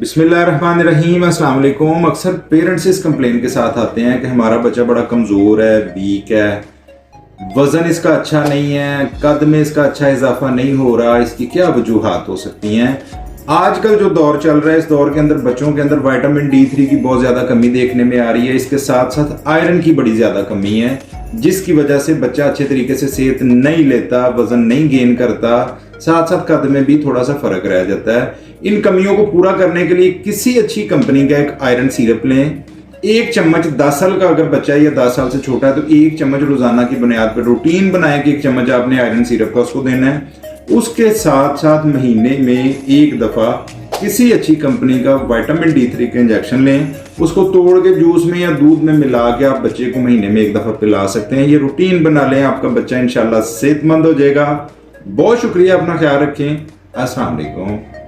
बिस्मिल्लाहिर्रहमानिर्रहीम, अस्सलाम वालेकुम। अक्सर पेरेंट्स इस कंप्लेन के साथ आते हैं कि हमारा बच्चा बड़ा कमज़ोर है, वीक है, वज़न इसका अच्छा नहीं है, कद में इसका अच्छा इजाफा नहीं हो रहा। इसकी क्या वजूहात हो सकती हैं? आजकल जो दौर चल रहा है, इस दौर के अंदर बच्चों के अंदर विटामिन D3 की बहुत ज़्यादा कमी देखने में आ रही है। इसके साथ साथ आयरन की बड़ी ज़्यादा कमी है, जिसकी वजह से बच्चा अच्छे तरीके से सेहत नहीं लेता, वज़न नहीं गेन करता, साथ साथ कद में भी थोड़ा सा फर्क रह जाता है। इन कमियों को पूरा करने के लिए किसी अच्छी कंपनी का एक आयरन सिरप लें। 1 चम्मच, 10 साल का अगर बच्चा है या 10 साल से छोटा है तो 1 चम्मच रोजाना की बुनियाद पर रूटीन बनाएं कि 1 चम्मच आपने आयरन सिरप का उसको देना है। उसके साथ साथ महीने में 1 दफा किसी अच्छी कंपनी का विटामिन D3 का इंजेक्शन लें। उसको तोड़ के जूस में या दूध में मिला के आप बच्चे को महीने में 1 दफा पिला सकते हैं। ये रूटीन बना लें, आपका बच्चा इंशाल्लाह सेहतमंद हो जाएगा। बहुत शुक्रिया, अपना ख्याल रखें। अस्सलाम वालेकुम।